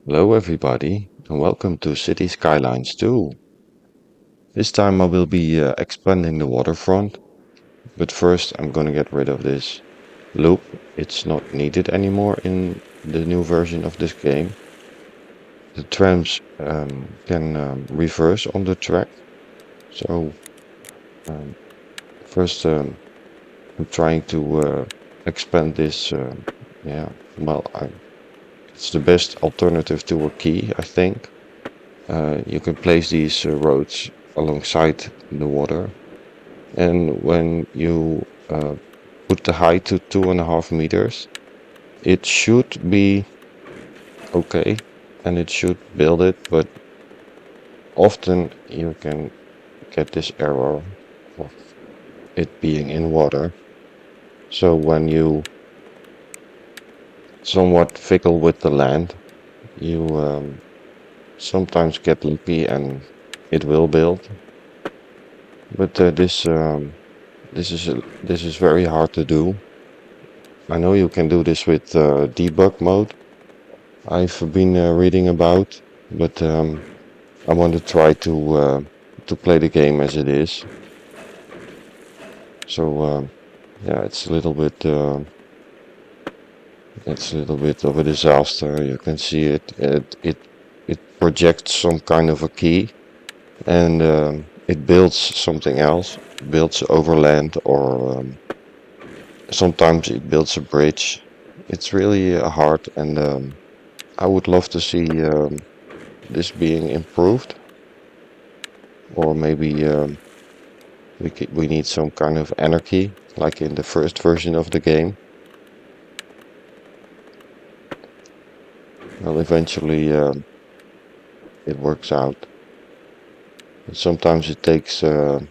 Hello everybody and welcome to City Skylines 2. This time I will be expanding the waterfront, but first I'm gonna get rid of this loop. It's not needed anymore in the new version of this game. The trams can reverse on the track, so um, first I'm trying to expand this. Yeah, well, it's the best alternative to a key, I think. You can place these roads alongside the water, and when you put the height to 2.5 meters, it should be okay, and it should build it, but often you can get this error of it being in water. So when you somewhat fickle with the land, you sometimes get lucky and it will build. But this is very hard to do. I know you can do this with debug mode. I've been reading about, but I want to try to play the game as it is. So yeah, it's a little bit of a disaster. You can see it projects some kind of a key, and it builds something else. It builds overland, or sometimes it builds a bridge. It's really hard, and I would love to see this being improved, or maybe we need some kind of anarchy, like in the first version of the game. Well, eventually it works out. But sometimes it takes a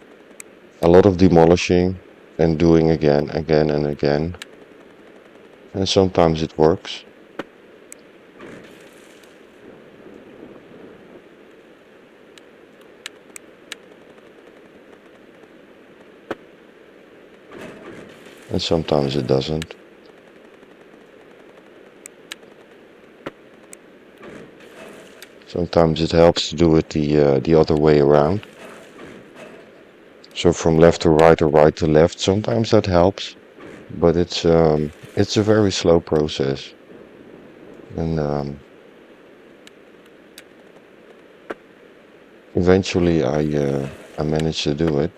lot of demolishing and doing again and again, and sometimes it works. And sometimes it doesn't. Sometimes it helps to do it the other way around. So from left to right or right to left. Sometimes that helps, but it's a very slow process. And eventually I managed to do it.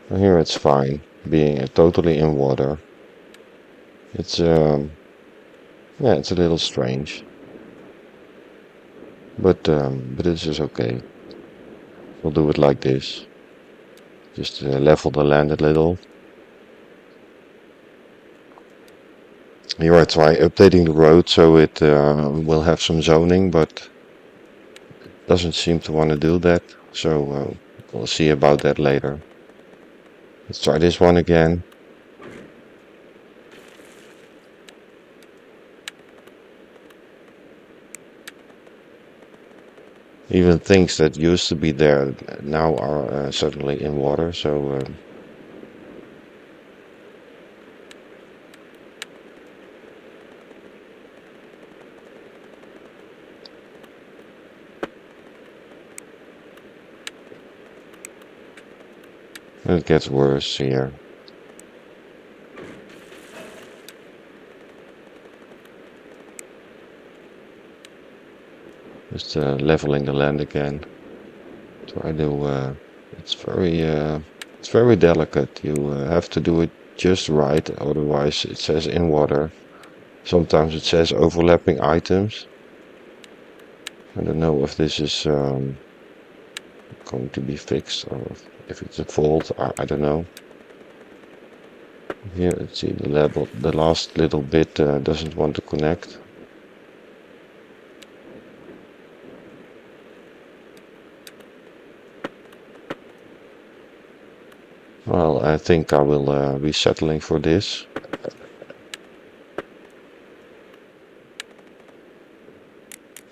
And here it's fine, being totally in water. It's yeah, it's a little strange, but it's just okay. We'll do it like this. Just level the land a little. Here I try updating the road so it will have some zoning, but doesn't seem to want to do that. So we'll see about that later. Let's try this one again. Even things that used to be there now are suddenly in water. So it gets worse here. Just leveling the land again. Try to. It's very delicate. You have to do it just right, otherwise it says in water. Sometimes it says overlapping items. I don't know if this is going to be fixed or if it's a fault. I don't know. Here, let's see, the last little bit doesn't want to connect. Well, I think I will be settling for this.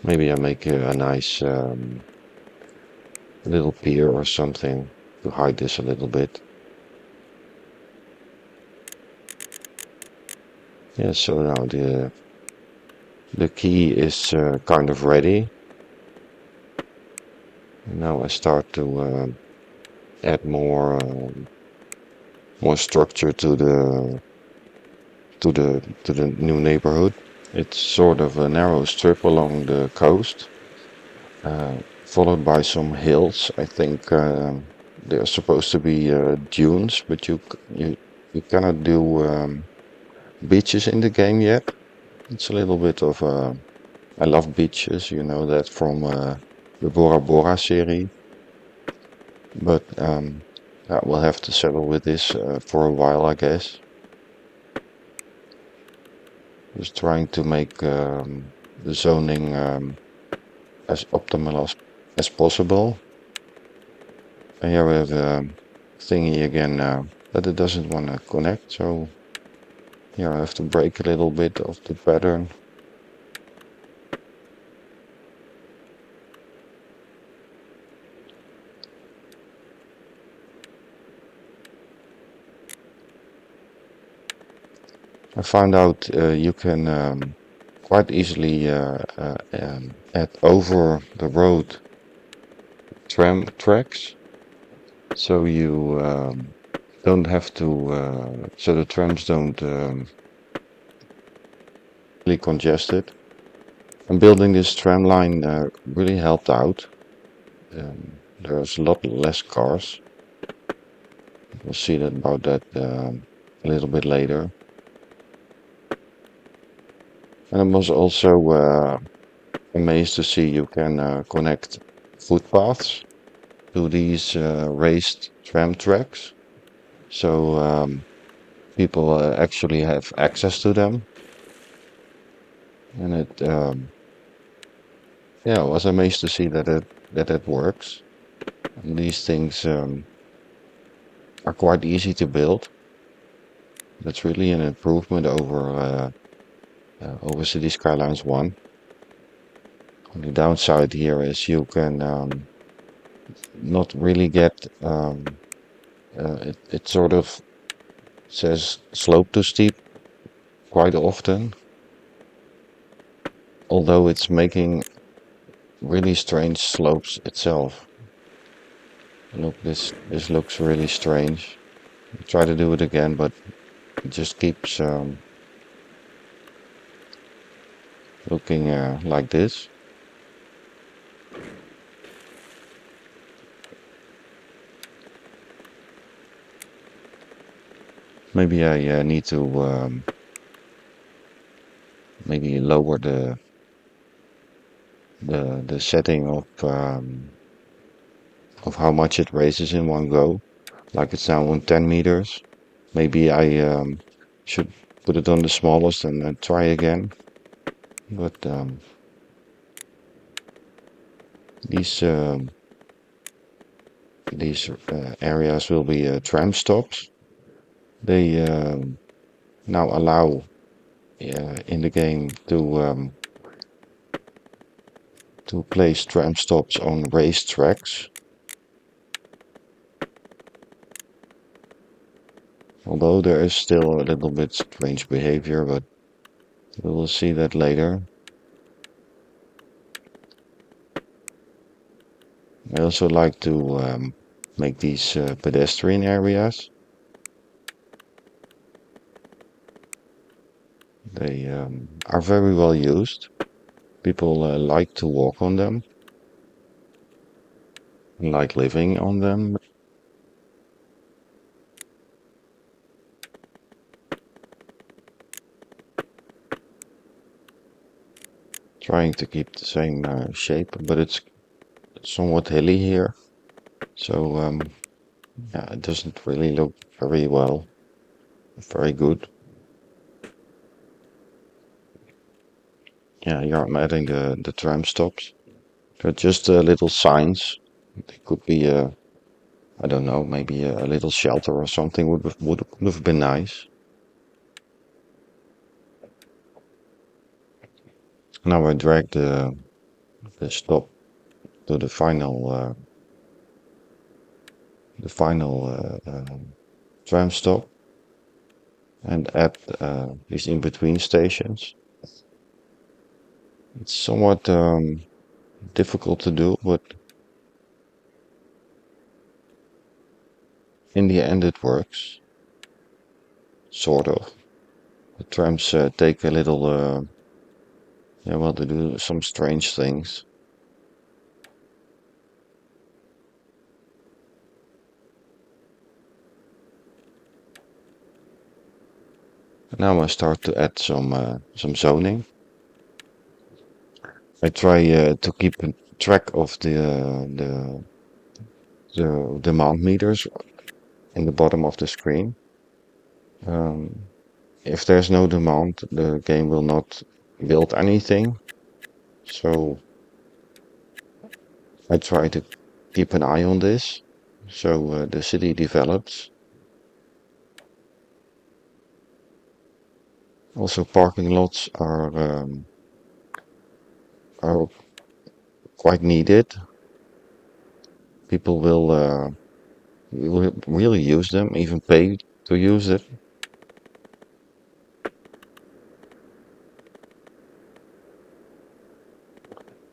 Maybe I make a nice little pier or something to hide this a little bit. Yeah, so now the key is kind of ready. Now I start to add more structure to the new neighborhood. It's sort of a narrow strip along the coast, followed by some hills. I think they're supposed to be dunes, but you cannot do beaches in the game yet. It's a little bit of I love beaches, you know that from the Bora Bora series, but yeah, we'll have to settle with this for a while, I guess. Just trying to make the zoning as optimal as possible. And here we have thingy again now, but it doesn't want to connect, so here I have to break a little bit of the pattern. I found out you can quite easily add over the road tram tracks, so you don't have to, so the trams don't really congested. And building this tram line really helped out. There's a lot less cars. We'll see that about that a little bit later. And I was also amazed to see you can connect footpaths to these raised tram tracks. So people actually have access to them. And yeah, I was amazed to see that it works. And these things are quite easy to build. That's really an improvement over City Skylines 1. The downside here is you can not really get it sort of says slope to steep quite often, although it's making really strange slopes itself. Look, this looks really strange. I try to do it again, but it just keeps looking like this. Maybe I need to maybe lower the setting of how much it raises in one go. Like it's now on 10 meters. Maybe I should put it on the smallest and try again. But these areas will be tram stops. They now allow in the game to place tram stops on raised tracks. Although there is still a little bit strange behavior, but we will see that later. I also like to make these pedestrian areas. They are very well used. People like to walk on them, like living on them. Trying to keep the same shape, but it's somewhat hilly here. So yeah, it doesn't really look very well, very good. Yeah, here I'm adding the tram stops. They're just little signs. They could be I don't know, maybe a little shelter or something would have been nice. Now I drag the stop to the final tram stop. and add these in-between stations. It's somewhat difficult to do, but in the end it works, sort of. The trams take a little, yeah, well, they do some strange things. Now I start to add some zoning. I try to keep track of the demand meters in the bottom of the screen. Um, if there's no demand, the game will not build anything. So I try to keep an eye on this. So the city develops. Also, parking lots are quite needed. People will really use them, even pay to use it.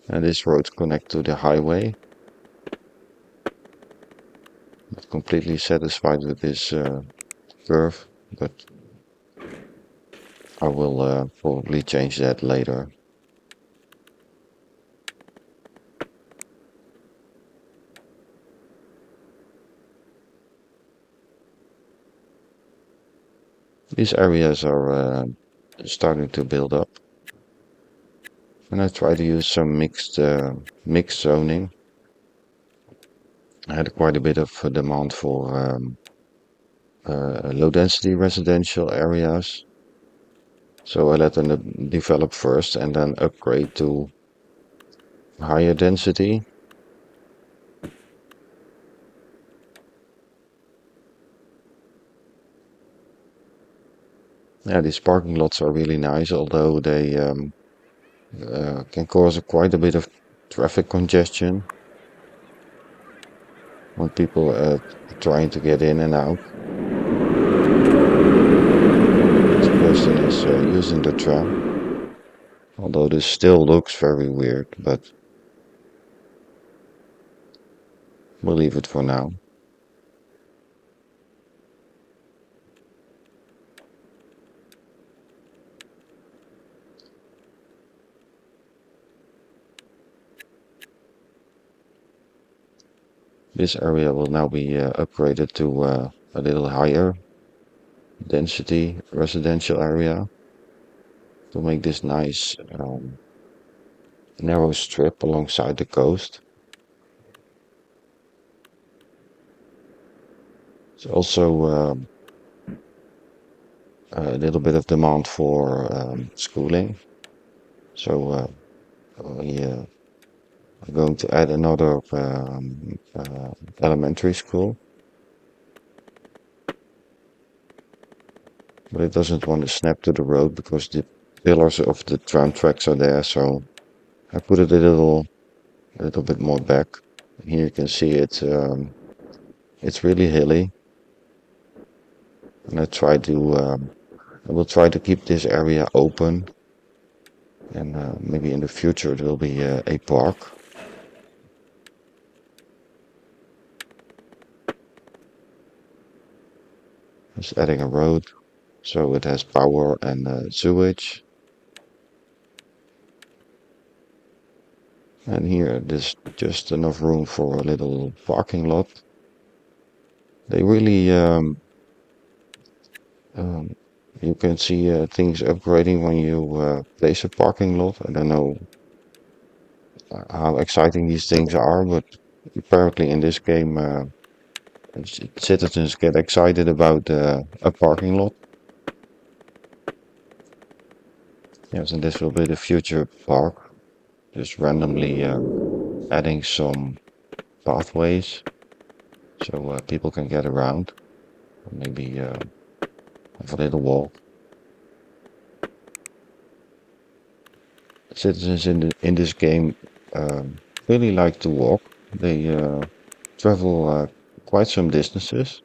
And this road connect to the highway. Not completely satisfied with this curve, but I will probably change that later. These areas are starting to build up, and I try to use some mixed zoning. I had quite a bit of demand for low density residential areas, so I let them develop first and then upgrade to higher density. Yeah, these parking lots are really nice, although they can cause quite a bit of traffic congestion when people are trying to get in and out. This person is using the tram, although this still looks very weird, but we'll leave it for now. This area will now be upgraded to a little higher density residential area to make this nice narrow strip alongside the coast. There's also a little bit of demand for schooling. So we are going to add another elementary school. But it doesn't want to snap to the road because the pillars of the tram tracks are there. So I put it a little bit more back. Here you can see it. It's really hilly, and I will try to keep this area open, and maybe in the future there will be a park. Just adding a road, so it has power and sewage. And here there's just enough room for a little parking lot. They really Um, you can see things upgrading when you place a parking lot. I don't know how exciting these things are, but apparently in this game, citizens get excited about a parking lot. Yes, and this will be the future park. Just randomly adding some pathways so people can get around. Maybe have a little walk. Citizens in this game really like to walk. They travel quite some distances.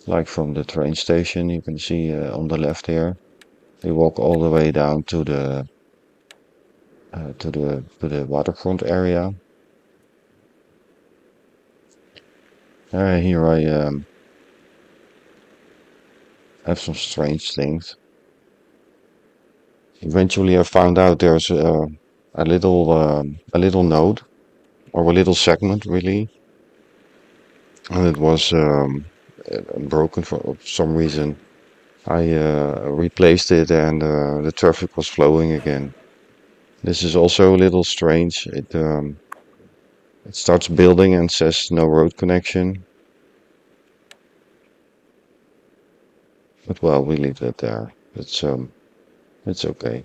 like from the train station. You can see on the left here. We walk all the way down to the waterfront area. Here I have some strange things. Eventually, I found out there's a little node or a little segment really, and it was broken for some reason. I replaced it, and the traffic was flowing again. This is also a little strange. It starts building and says no road connection, but well, we leave that there. It's okay.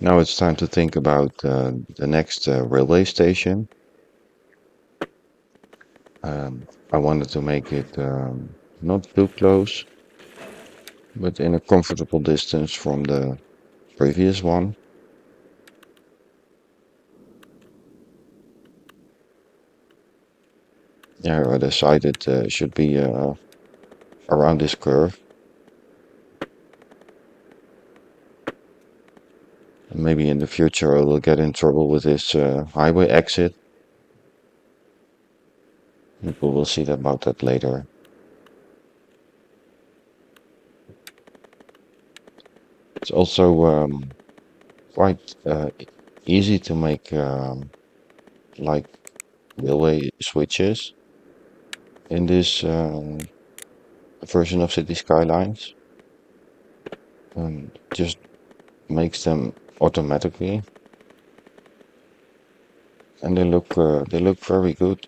Now it's time to think about the next railway station. I wanted to make it not too close, but in a comfortable distance from the previous one. Yeah, I decided should be around this curve. Maybe in the future I will get in trouble with this highway exit. People will see about that later. It's also quite easy to make like railway switches in this version of City Skylines. Just makes them automatically, and they look very good.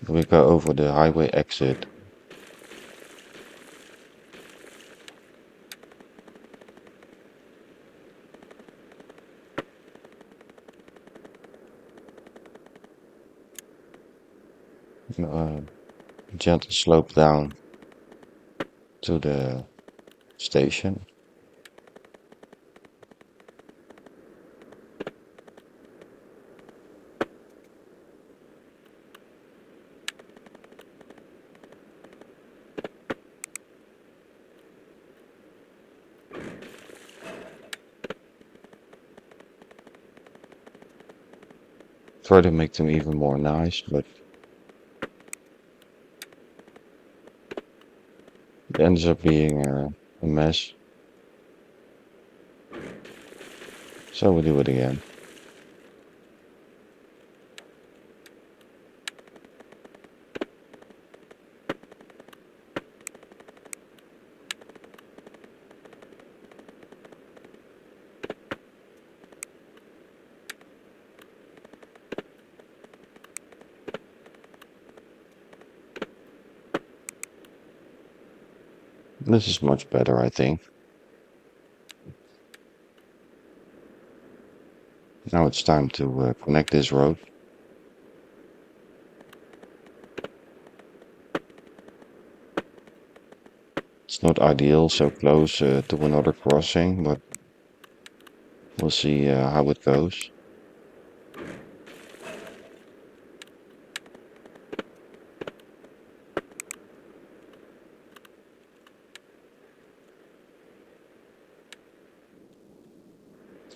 We go over the highway exit. Uh, Gentle slope down to the station. Try to make them even more nice, but it ends up being a mess. So we do it again. This is much better, I think. Now it's time to connect this road. It's not ideal so close to another crossing, but we'll see how it goes.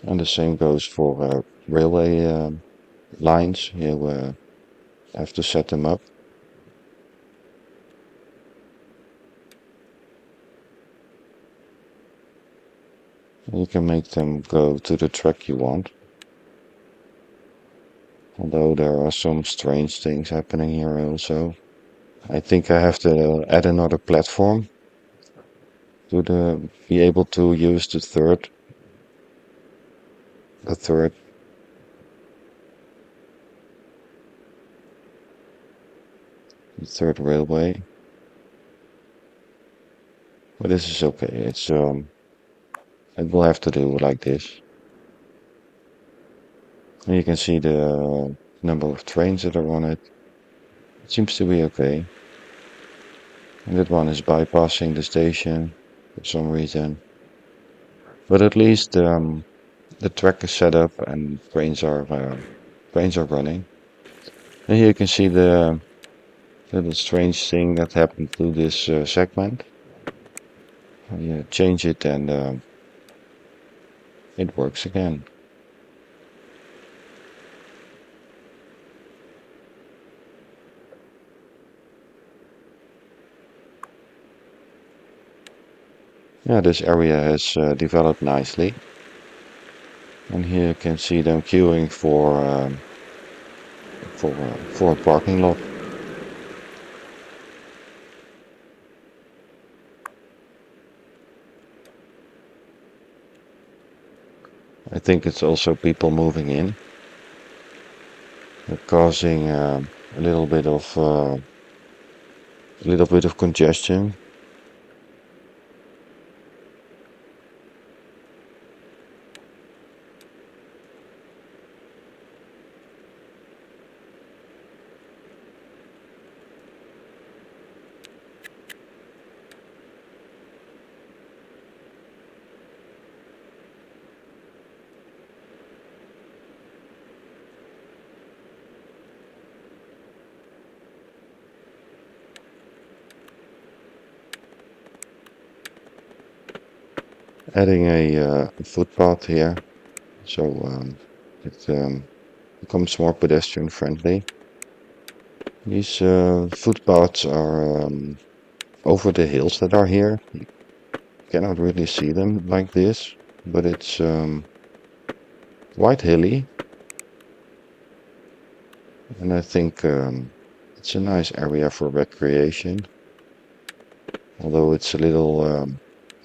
And the same goes for railway lines. You have to set them up. You can make them go to the track you want. Although there are some strange things happening here also. I think I have to add another platform to be able to use the third railway. But this is okay. It will have to do like this. And you can see the number of trains that are on it. It seems to be okay. And that one is bypassing the station for some reason. But at least the track is set up and trains are running. And here you can see the little strange thing that happened to this segment. You change it and it works again. Yeah, this area has developed nicely. And here you can see them queuing for a parking lot. I think it's also people moving in, causing a little bit of congestion. Adding a footpath here, so it becomes more pedestrian friendly. These footpaths are over the hills that are here. You cannot really see them like this, but it's quite hilly, and I think it's a nice area for recreation. Although it's a little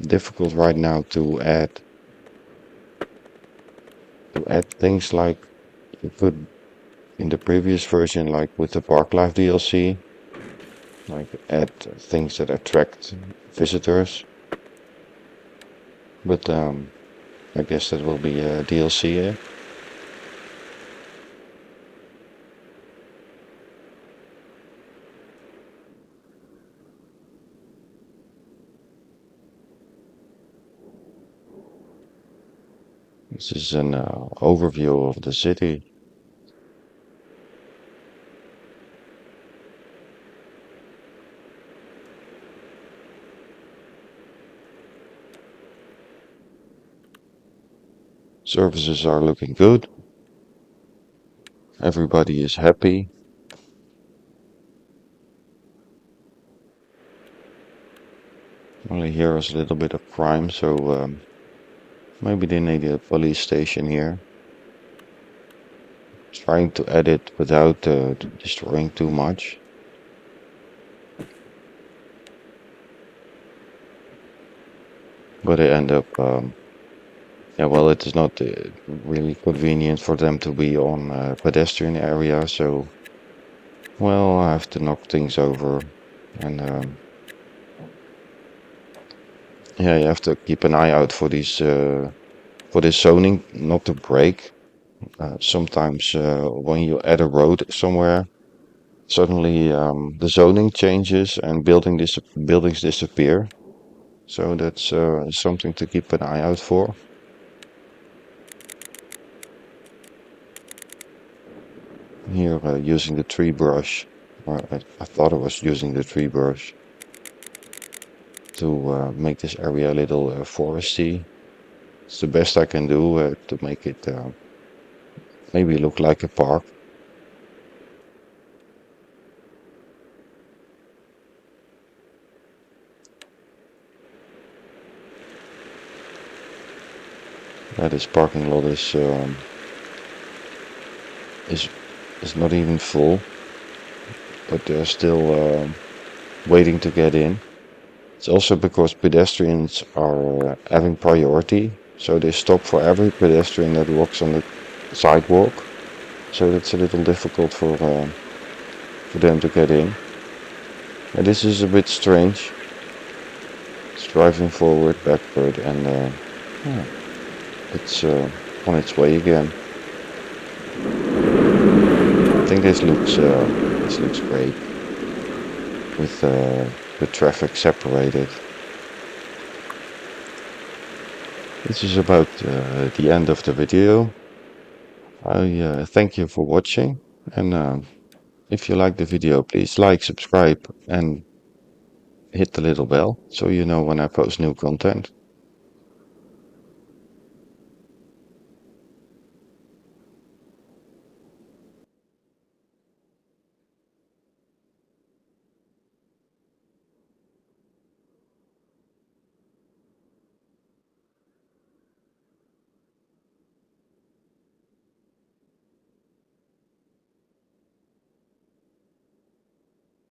difficult right now to add things like you could in the previous version, like with the Park Life DLC, like add things that attract visitors. But I guess that will be a DLC. This is an overview of the city. Services are looking good. Everybody is happy. Only here is a little bit of crime, so maybe they need a police station here. Trying to add it without destroying too much. But they end up, yeah, well, it is not really convenient for them to be on a pedestrian area, so, well, I have to knock things over. And, yeah, you have to keep an eye out for for this zoning not to break. Sometimes when you add a road somewhere, suddenly the zoning changes and buildings disappear. So that's something to keep an eye out for. Here using the tree brush, or I thought I was using the tree brush to make this area a little foresty. It's the best I can do to make it maybe look like a park. This parking lot is is not even full, but they're still waiting to get in. It's also because pedestrians are having priority, so they stop for every pedestrian that walks on the sidewalk. So that's a little difficult for them to get in. And this is a bit strange. It's driving forward, backward, and yeah, it's on its way again. I think this looks great with the traffic separated. This is about the end of the video. I thank you for watching, and if you like the video, please like, subscribe, and hit the little bell so you know when I post new content.